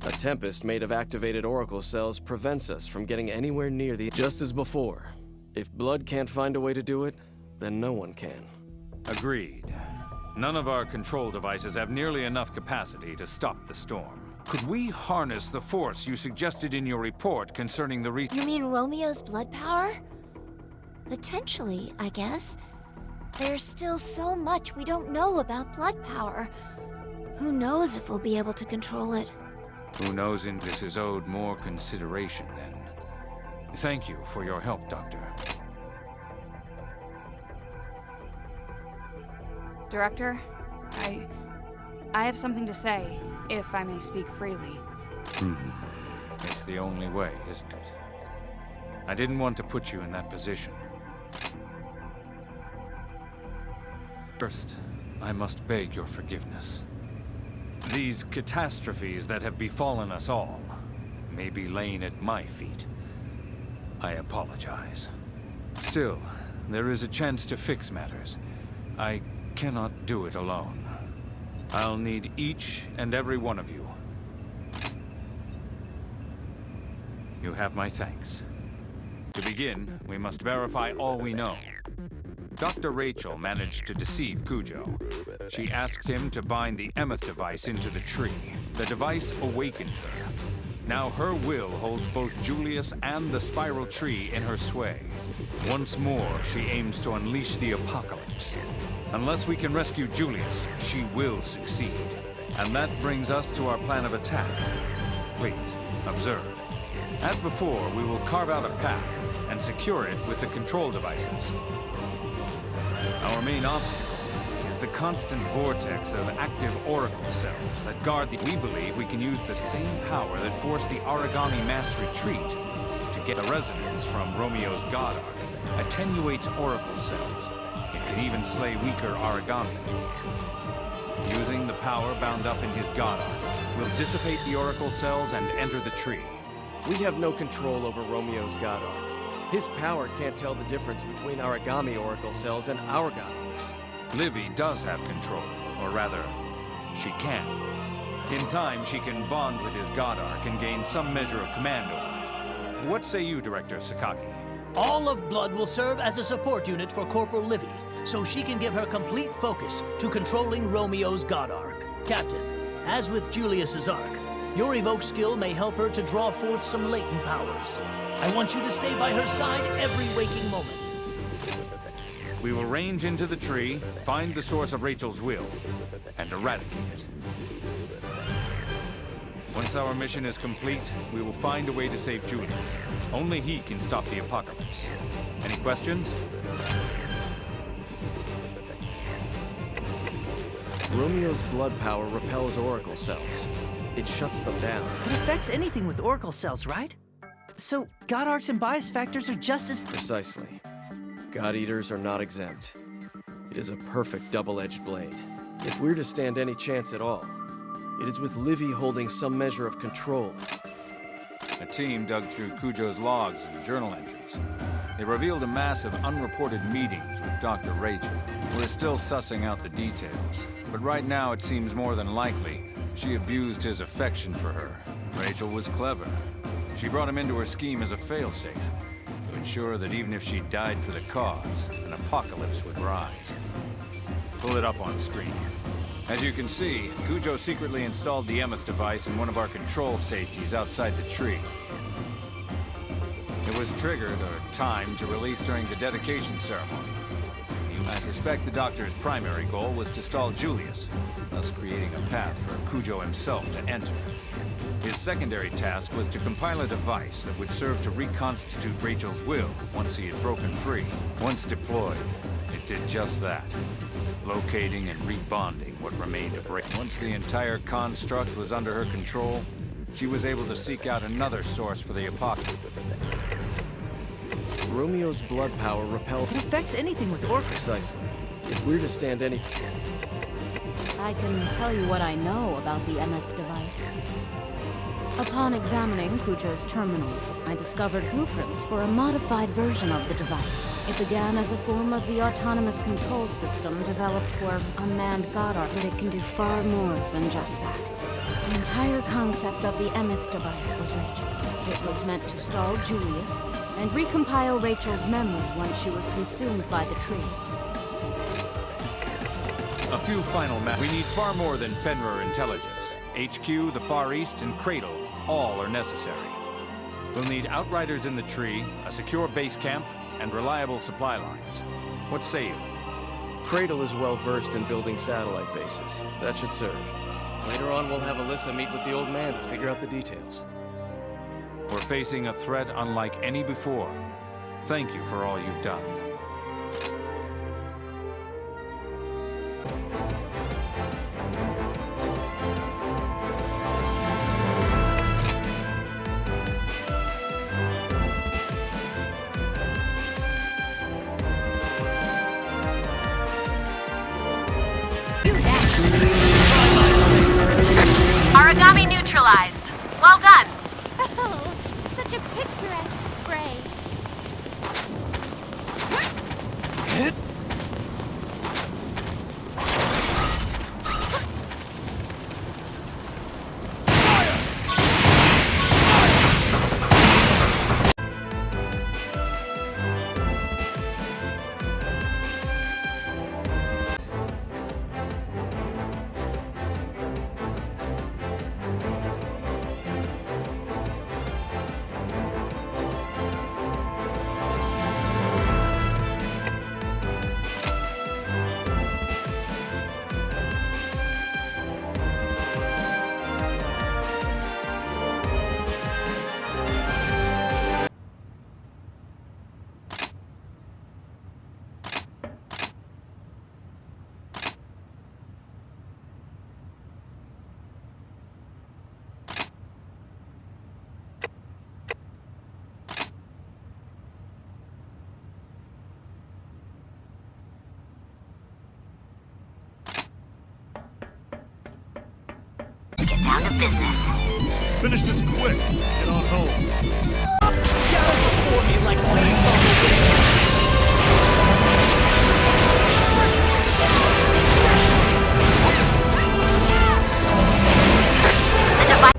A tempest made of activated oracle cells prevents us from getting anywhere near the... Just as before. If Blood can't find a way to do it, then no one can. Agreed. None of our control devices have nearly enough capacity to stop the storm. Could we harness the force you suggested in your report concerning the You mean Romeo's blood power? Potentially, I guess. There's still so much we don't know about blood power. Who knows if we'll be able to control it? Who knows if this is owed more consideration then? Thank you for your help, Doctor. Director, I have something to say, if I may speak freely. It's the only way, isn't it? I didn't want to put you in that position. First, I must beg your forgiveness. These catastrophes that have befallen us all may be laying at my feet. I apologize. Still, there is a chance to fix matters. I cannot do it alone. I'll need each and every one of you. You have my thanks. To begin, we must verify all we know. Dr. Rachel managed to deceive Cujo. She asked him to bind the Emeth device into the tree. The device awakened her. Now her will holds both Julius and the spiral tree in her sway. Once more, she aims to unleash the apocalypse. Unless we can rescue Julius, she will succeed. And that brings us to our plan of attack. Please, observe. As before, we will carve out a path and secure it with the control devices. Our main obstacle is the constant vortex of active oracle cells that guard the... We believe we can use the same power that forced the origami mass retreat to get the resonance from Romeo's God Arc. Attenuates oracle cells. It can even slay weaker origami. Using the power bound up in his God Arc, we'll dissipate the oracle cells and enter the tree. We have no control over Romeo's God Arc. His power can't tell the difference between origami oracle cells and our God Arcs. Livy does have control, or rather, she can. In time, she can bond with his God Arc and gain some measure of command over it. What say you, Director Sakaki? All of Blood will serve as a support unit for Corporal Livy, so she can give her complete focus to controlling Romeo's God Arc. Captain, as with Julius's Arc, your evoke skill may help her to draw forth some latent powers. I want you to stay by her side every waking moment. We will range into the tree, find the source of Rachel's will, and eradicate it. Once our mission is complete, we will find a way to save Julius. Only he can stop the apocalypse. Any questions? Romeo's blood power repels oracle cells. It shuts them down. It affects anything with oracle cells, right? So, God Arcs and bias factors are just as... Precisely. God Eaters are not exempt. It is a perfect double-edged blade. If we're to stand any chance at all, it is with Livy holding some measure of control. A team dug through Cujo's logs and journal entries. They revealed a mass of unreported meetings with Dr. Rachel. We're still sussing out the details, but right now it seems more than likely she abused his affection for her. Rachel was clever. She brought him into her scheme as a failsafe, to ensure that even if she died for the cause, an apocalypse would rise. Pull it up on screen. As you can see, Cujo secretly installed the Emeth device in one of our control safeties outside the tree. It was triggered or timed to release during the dedication ceremony. I suspect the Doctor's primary goal was to stall Julius, thus creating a path for Cujo himself to enter. His secondary task was to compile a device that would serve to reconstitute Rachel's will once he had broken free. Once deployed, it did just that, locating and rebonding what remained of Rachel. Once the entire construct was under her control, she was able to seek out another source for the apocalypse. Romeo's blood power repels... It affects anything with oracle. Precisely. If we're to stand any... I can tell you what I know about the Emeth device. Upon examining Cujo's terminal, I discovered blueprints for a modified version of the device. It began as a form of the autonomous control system developed for unmanned God Arc, but it can do far more than just that. The entire concept of the Emeth device was Rachel's. It was meant to stall Julius and recompile Rachel's memory once she was consumed by the tree. A few final matters. We need far more than Fenrir intelligence. HQ, the Far East, and Cradle, all are necessary. We'll need outriders in the tree, a secure base camp, and reliable supply lines. What say you? Cradle is well versed in building satellite bases. That should serve. Later on, we'll have Alyssa meet with the old man to figure out the details. We're facing a threat unlike any before. Thank you for all you've done. Origami neutralized. Well done. Oh, such a picturesque spray. Get down to business. Let's finish this quick. Get on home. Scatter before me like leaves on the wind. The device.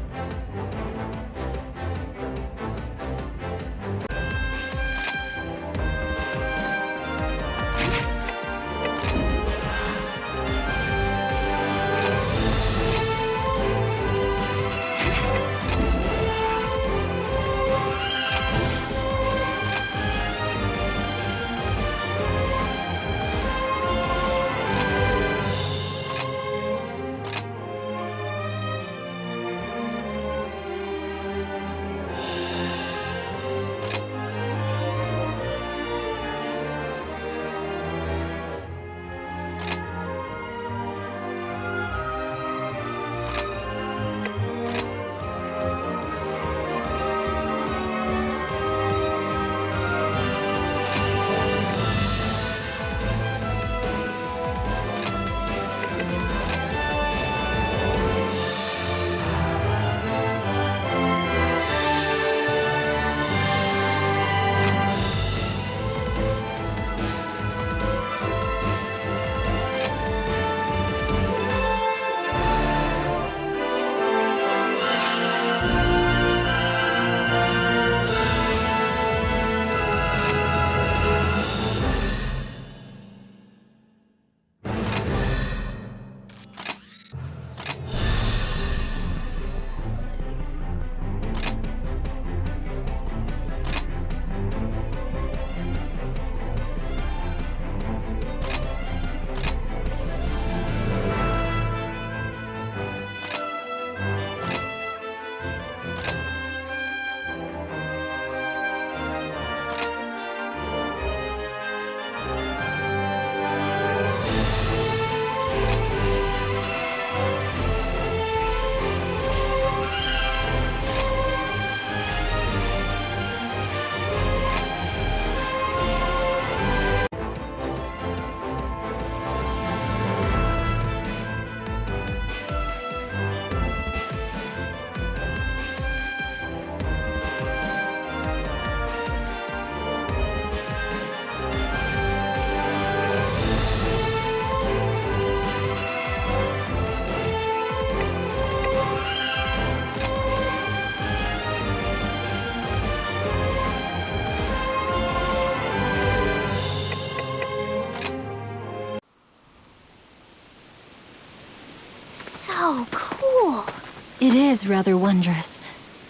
It is rather wondrous.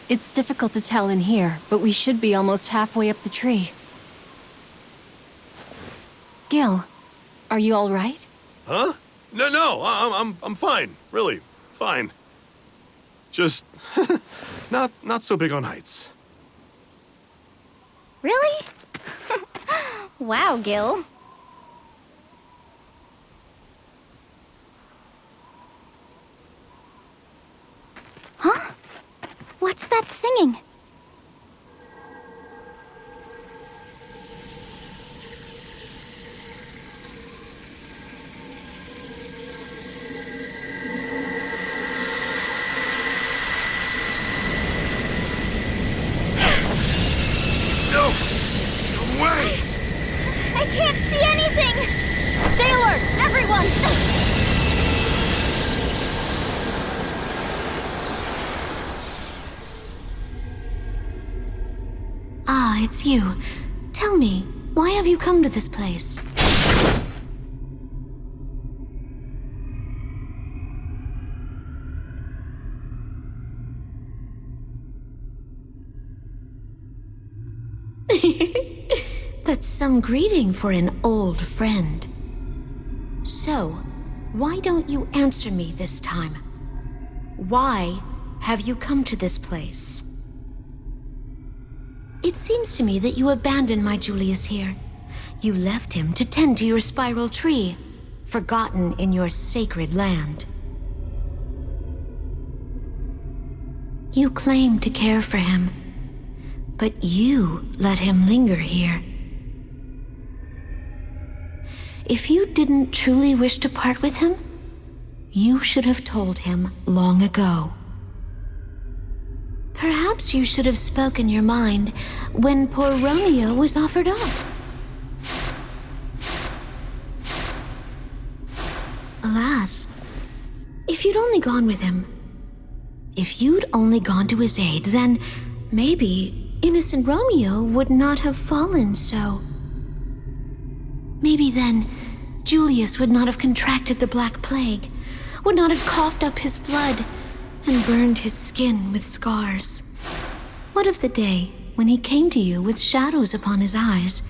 It's difficult to tell in here, but we should be almost halfway up the tree. Gil, are you all right? Huh? No, I'm fine. Really, fine. Just not so big on heights. Really? Wow, Gil. Huh? What's that singing? No way! I can't see anything! Stay alert, everyone! Ah, it's you. Tell me, why have you come to this place? That's some greeting for an old friend. So, why don't you answer me this time? Why have you come to this place? It seems to me that you abandoned my Julius here. You left him to tend to your spiral tree, forgotten in your sacred land. You claim to care for him, but you let him linger here. If you didn't truly wish to part with him, you should have told him long ago. Perhaps you should have spoken your mind when poor Romeo was offered up. Alas, if you'd only gone with him, if you'd only gone to his aid, then maybe innocent Romeo would not have fallen so. Maybe then Julius would not have contracted the Black Plague, would not have coughed up his blood and burned his skin with scars. What of the day when he came to you with shadows upon his eyes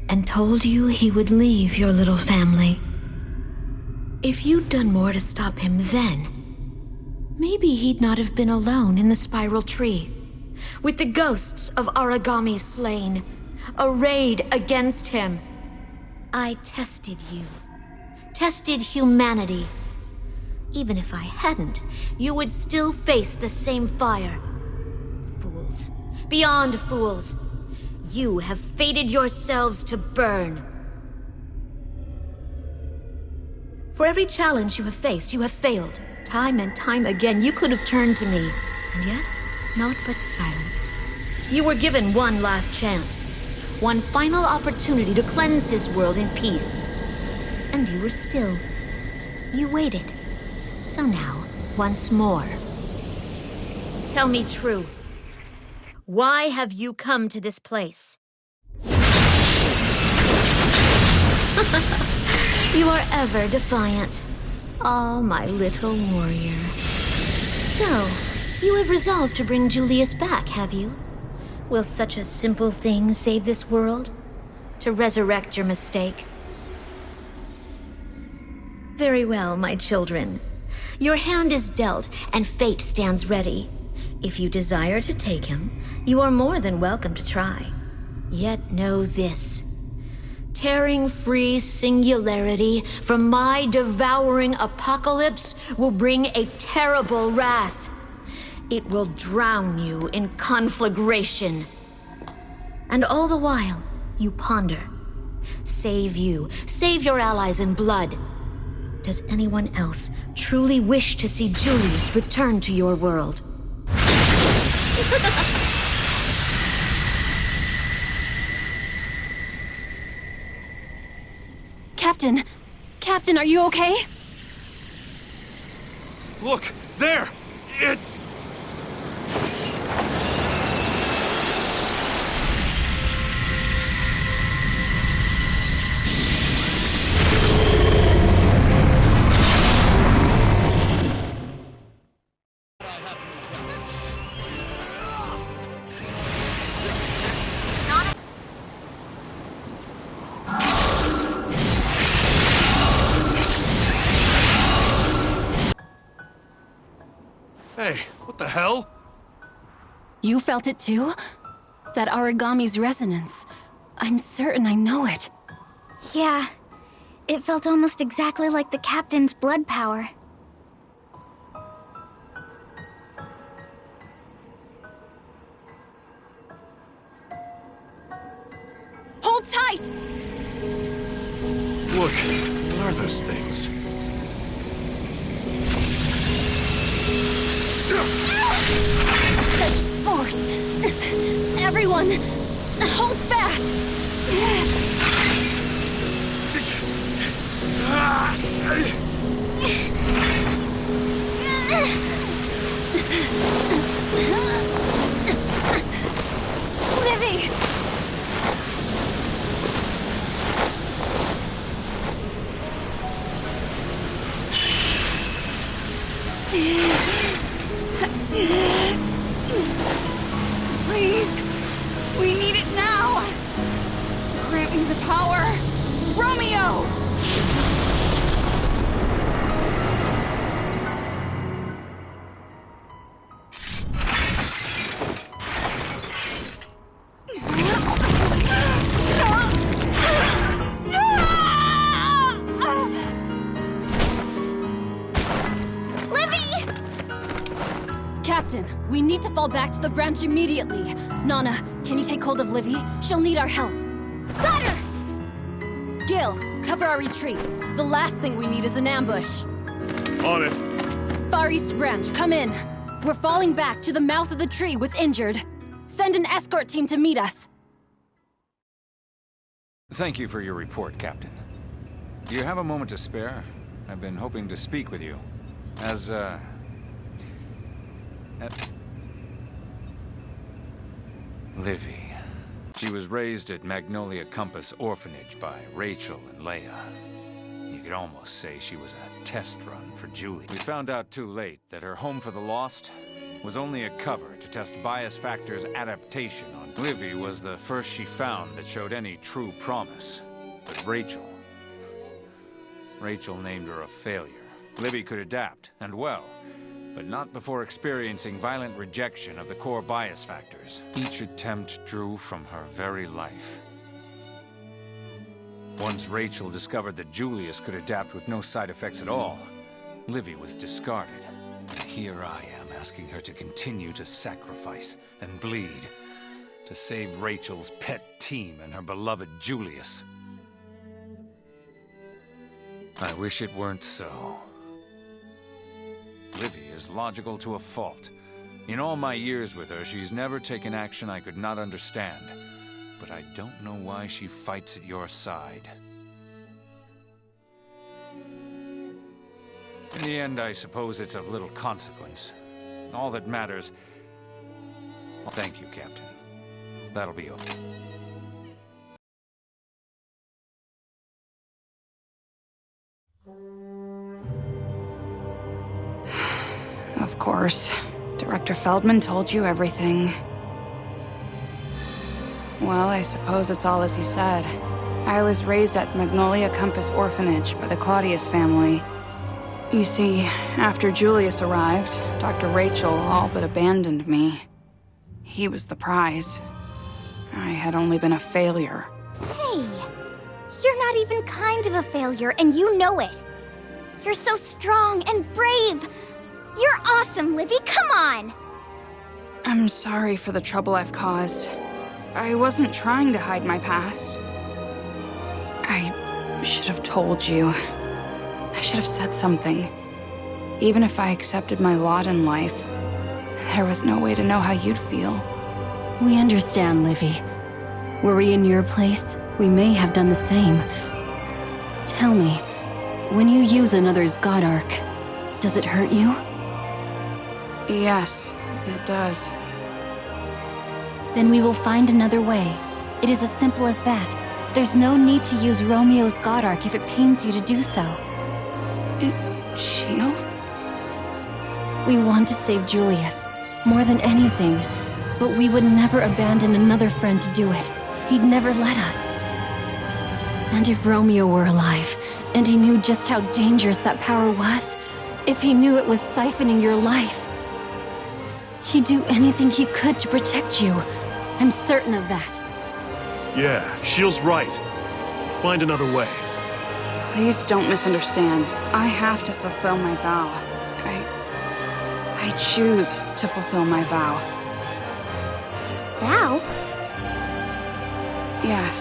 and told you he would leave your little family? If you'd done more to stop him then, maybe he'd not have been alone in the spiral tree, with the ghosts of Aragami slain, arrayed against him. I tested you, tested humanity. Even if I hadn't, you would still face the same fire. Fools, beyond fools, you have fated yourselves to burn. For every challenge you have faced, you have failed. Time and time again, you could have turned to me, and yet, naught but silence. You were given one last chance, one final opportunity to cleanse this world in peace. And you were still. You waited. So now, once more, tell me true. Why have you come to this place? You are ever defiant. Oh, my little warrior. So, you have resolved to bring Julius back, have you? Will such a simple thing save this world? To resurrect your mistake? Very well, my children. Your hand is dealt, and fate stands ready. If you desire to take him, you are more than welcome to try. Yet know this. Tearing free singularity from my devouring apocalypse will bring a terrible wrath. It will drown you in conflagration. And all the while, you ponder. Save you, save your allies in blood. Does anyone else truly wish to see Julius return to your world? Captain, are you okay? Look, there! It's... What the hell? You felt it too? That origami's resonance. I'm certain I know it. Yeah, it felt almost exactly like the captain's blood power. Hold tight! Look, what are those things? Such force! Everyone, hold fast! Livy! Please, we need it now. Grant me the power. Romeo! Captain, we need to fall back to the branch immediately. Nana, can you take hold of Livy? She'll need our help. Got her! Gil, cover our retreat. The last thing we need is an ambush. On it. Far East Branch, come in. We're falling back to the mouth of the tree with injured. Send an escort team to meet us. Thank you for your report, Captain. Do you have a moment to spare? I've been hoping to speak with you. As, Livy. She was raised at Magnolia Compass Orphanage by Rachel and Leia. You could almost say she was a test run for Julie. We found out too late that her home for the lost was only a cover to test Bias Factor's adaptation on. Livy was the first she found that showed any true promise. But Rachel named her a failure. Livy could adapt, and well, but not before experiencing violent rejection of the core bias factors. Each attempt drew from her very life. Once Rachel discovered that Julius could adapt with no side effects at all, Livy was discarded. And here I am asking her to continue to sacrifice and bleed to save Rachel's pet team and her beloved Julius. I wish it weren't so. Livy is logical to a fault. In all my years with her, she's never taken action I could not understand. But I don't know why she fights at your side. In the end, I suppose it's of little consequence. All that matters... Well, thank you, Captain. That'll be all. Of course. Director Feldman told you everything. Well, I suppose it's all as he said. I was raised at Magnolia Compass Orphanage by the Claudius family. You see, after Julius arrived, Dr. Rachel all but abandoned me. He was the prize. I had only been a failure. Hey, you're not even kind of a failure, and you know it. You're so strong and brave. You're awesome, Livy. Come on. I'm sorry for the trouble I've caused. I wasn't trying to hide my past. I should have told you. I should have said something. Even if I accepted my lot in life, there was no way to know how you'd feel. We understand, Livy. Were we in your place, we may have done the same. Tell me, when you use another's God Arc, does it hurt you? Yes, it does. Then we will find another way. It is as simple as that. There's no need to use Romeo's God Arc if it pains you to do so. She'll? We want to save Julius, more than anything. But we would never abandon another friend to do it. He'd never let us. And if Romeo were alive, and he knew just how dangerous that power was, if he knew it was siphoning your life, He'd do anything he could to protect you. I'm certain of that. Yeah, Shield's right. Find another way. Please don't misunderstand. I have to fulfill my vow. I choose to fulfill my vow. Vow? Yes.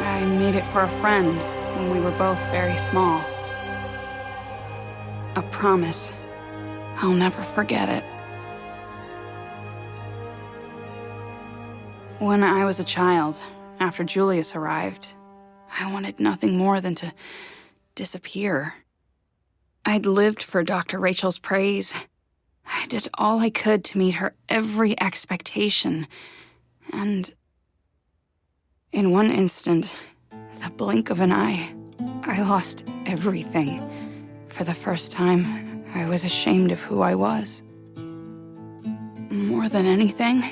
I made it for a friend when we were both very small. A promise. I'll never forget it. When I was a child, after Julius arrived, I wanted nothing more than to disappear. I'd lived for Dr. Rachel's praise. I did all I could to meet her every expectation. And in one instant, the blink of an eye, I lost everything. For the first time, I was ashamed of who I was. More than anything,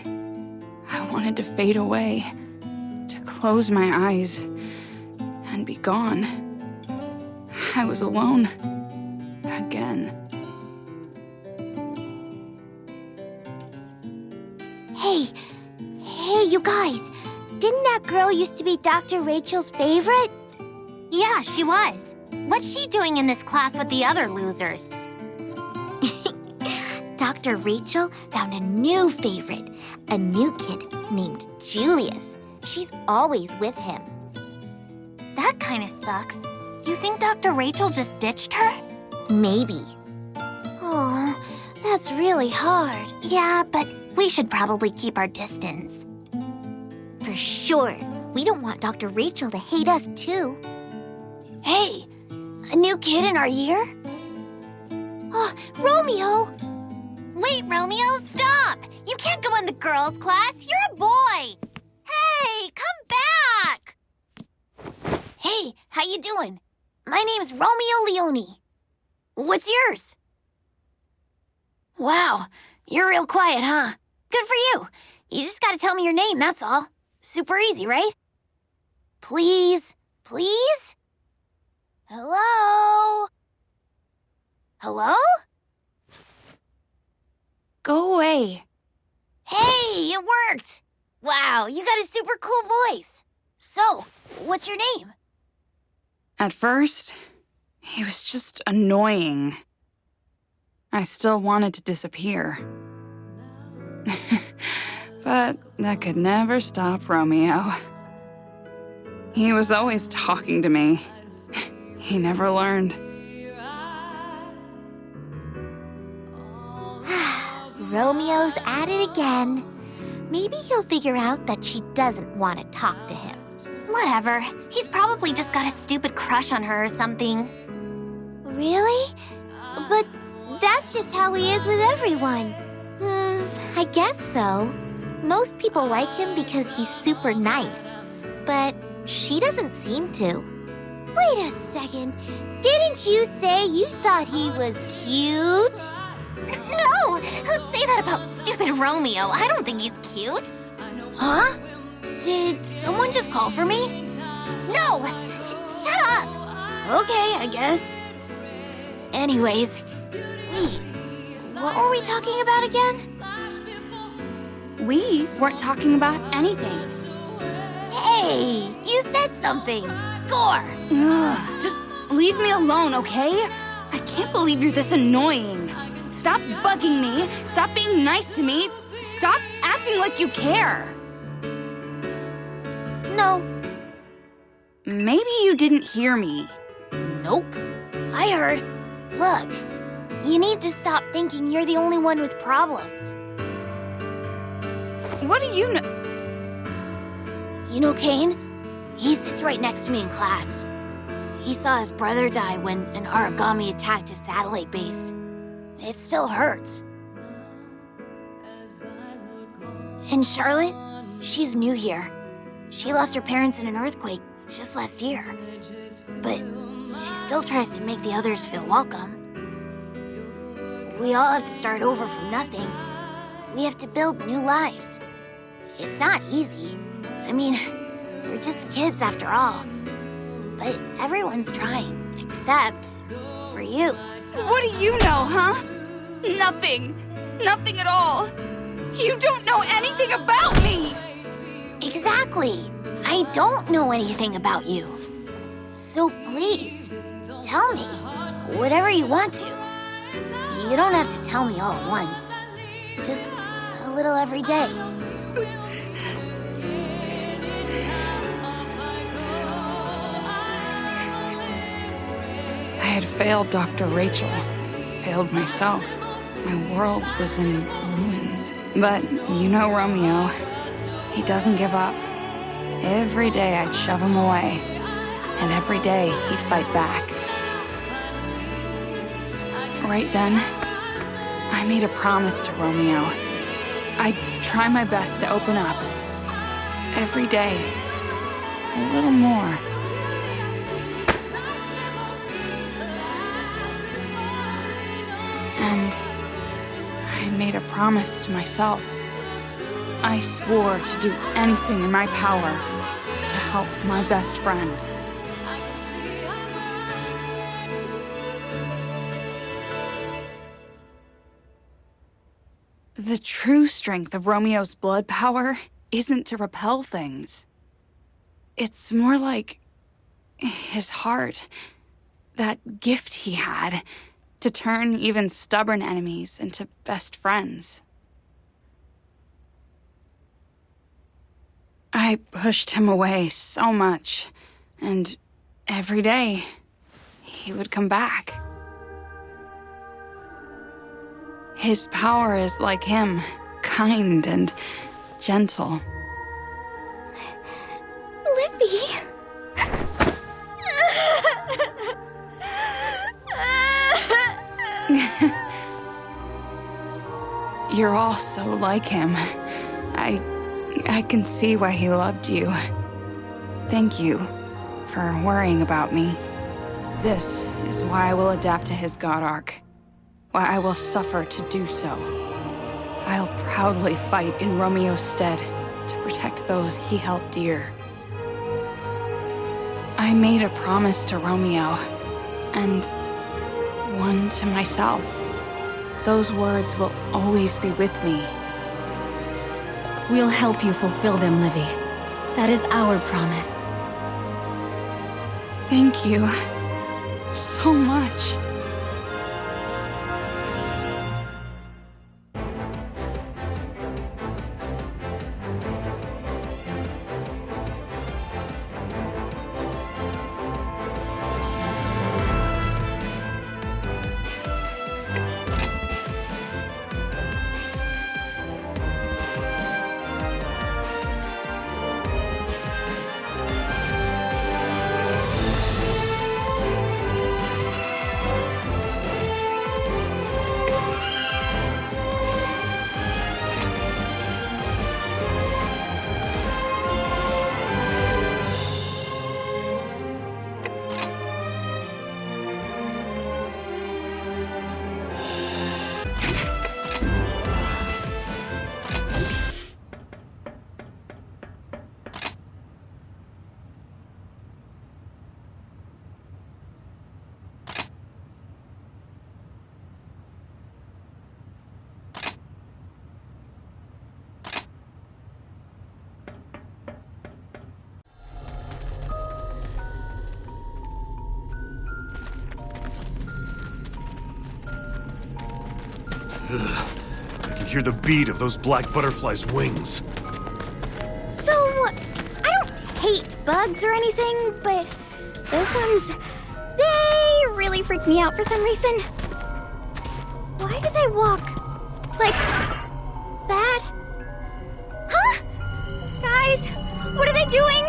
I wanted to fade away, to close my eyes and be gone. I was alone again. Hey, you guys. Didn't that girl used to be Dr. Rachel's favorite? Yeah, she was. What's she doing in this class with the other losers? Dr. Rachel found a new favorite, a new kid named Julius. She's always with him. That kind of sucks. You think Dr. Rachel just ditched her? Maybe. Oh, that's really hard. Yeah, but we should probably keep our distance. For sure. We don't want Dr. Rachel to hate us, too. Hey, a new kid in our year? Oh, Romeo! Wait, Romeo, stop! You can't go in the girls' class. You're a boy. Hey, come back! Hey, how you doing? My name's Romeo Leone. What's yours? Wow, you're real quiet, huh? Good for you. You just gotta tell me your name, that's all. Super easy, right? Please? Please? Hello? Hello? Go away. Hey, it worked! Wow, you got a super cool voice. So, what's your name? At first, he was just annoying. I still wanted to disappear. But that could never stop Romeo. He was always talking to me. He never learned. Romeo's at it again. Maybe he'll figure out that she doesn't want to talk to him. Whatever. He's probably just got a stupid crush on her or something. Really? But that's just how he is with everyone. I guess so. Most people like him because he's super nice. But she doesn't seem to. Wait a second. Didn't you say you thought he was cute? No! Don't say that about stupid Romeo. I don't think he's cute. Huh? Did someone just call for me? No! Shut up! Okay, I guess. Anyways, wait, what were we talking about again? We weren't talking about anything. Hey, you said something. Score! Ugh, just leave me alone, okay? I can't believe you're this annoying. Stop bugging me. Stop being nice to me. Stop acting like you care. No. Maybe you didn't hear me. Nope. I heard. Look, you need to stop thinking you're the only one with problems. What do you know? You know Kane? He sits right next to me in class. He saw his brother die when an origami attacked his satellite base. It still hurts. And Charlotte? She's new here. She lost her parents in an earthquake just last year. But she still tries to make the others feel welcome. We all have to start over from nothing. We have to build new lives. It's not easy. I mean, we're just kids after all. But everyone's trying, except for you. What do you know, huh? Nothing. Nothing at all. You don't know anything about me! Exactly. I don't know anything about you. So please, tell me whatever you want to. You don't have to tell me all at once. Just a little every day. I had failed Dr. Rachel, failed myself. My world was in ruins. But you know Romeo. He doesn't give up. Every day I'd shove him away, and every day he'd fight back. Right then, I made a promise to Romeo. I'd try my best to open up. Every day, a little more. And I made a promise to myself. I swore to do anything in my power to help my best friend. The true strength of Romeo's blood power isn't to repel things. It's more like his heart, that gift he had to turn even stubborn enemies into best friends. I pushed him away so much, and every day he would come back. His power is like him, kind and gentle. Livy. You're all so like him. I can see why he loved you. Thank you for worrying about me. This is why I will adapt to his God Arc. Why I will suffer to do so. I'll proudly fight in Romeo's stead to protect those he held dear. I made a promise to Romeo, and one to myself. Those words will always be with me. We'll help you fulfill them, Livy. That is our promise. Thank you so much. I can hear the beat of those black butterflies' wings. So, I don't hate bugs or anything, but those ones, they really freak me out for some reason. Why do they walk like that? Huh? Guys, what are they doing?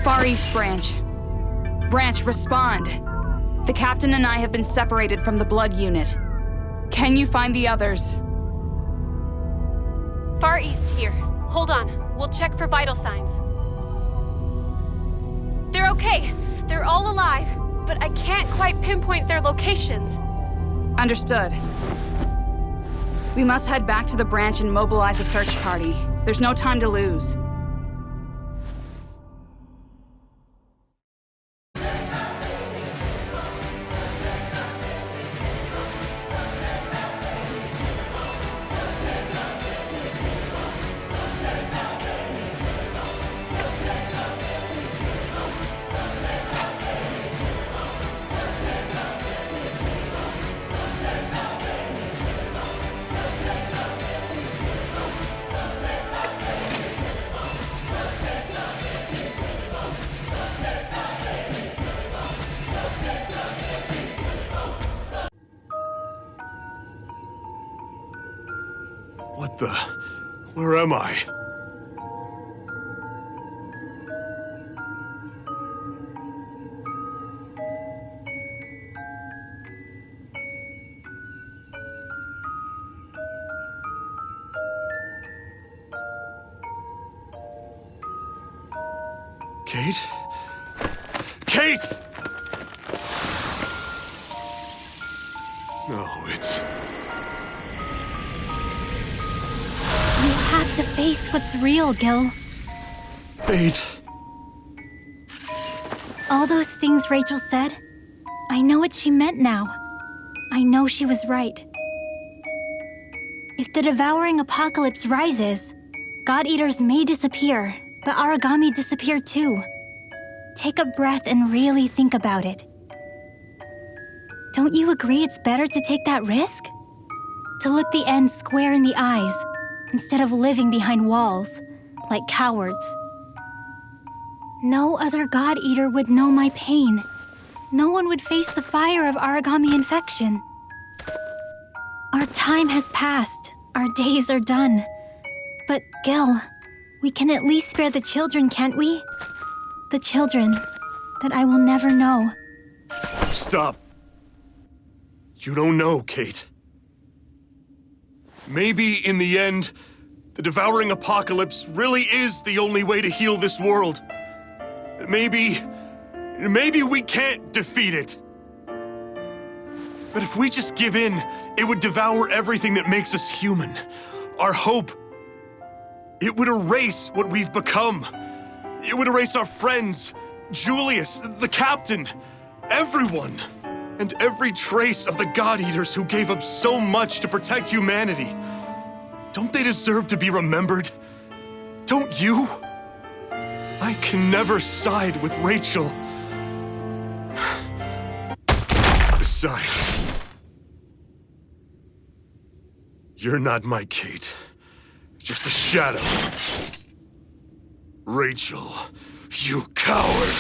Far East Branch. Branch, respond. The captain and I have been separated from the blood unit. Can you find the others? Far east here. Hold on. We'll check for vital signs. They're okay. They're all alive, but I can't quite pinpoint their locations. Understood. We must head back to the branch and mobilize a search party. There's no time to lose. What the? Where am I? Kate? Kate! No, it's... You have to face what's real, Gil. Kate. All those things Rachel said, I know what she meant now. I know she was right. If the devouring apocalypse rises, God-Eaters may disappear, but origami disappear too. Take a breath and really think about it. Don't you agree it's better to take that risk? To look the end square in the eyes, instead of living behind walls, like cowards. No other God-Eater would know my pain. No one would face the fire of origami infection. Our time has passed. Our days are done. But, Gil, we can at least spare the children, can't we? The children that I will never know. Stop. You don't know, Kate. Maybe, in the end, the devouring apocalypse really is the only way to heal this world. Maybe we can't defeat it. But if we just give in, it would devour everything that makes us human. Our hope. It would erase what we've become. It would erase our friends, Julius, the captain, everyone. And every trace of the God-Eaters who gave up so much to protect humanity. Don't they deserve to be remembered? Don't you? I can never side with Rachel. Besides, you're not my Kate. Just a shadow. Rachel, you coward.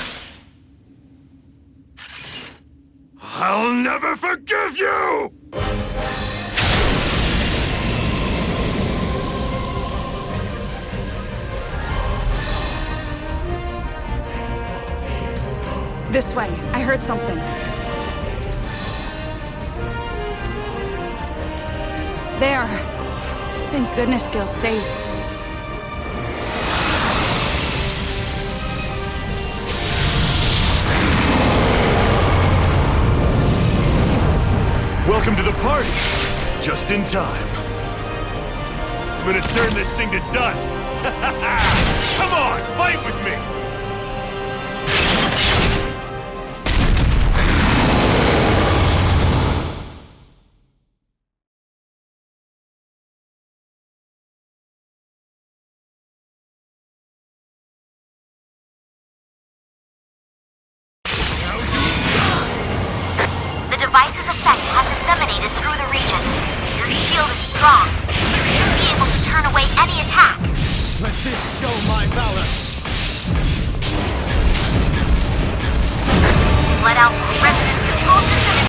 I'll never forgive you! This way. I heard something. There. Thank goodness Gil's safe. Welcome to the party. Just in time. I'm gonna turn this thing to dust. Come on, fight with me! The device's effect has disseminated through the region. Your shield is strong. You should be able to turn away any attack. Let this show my valor.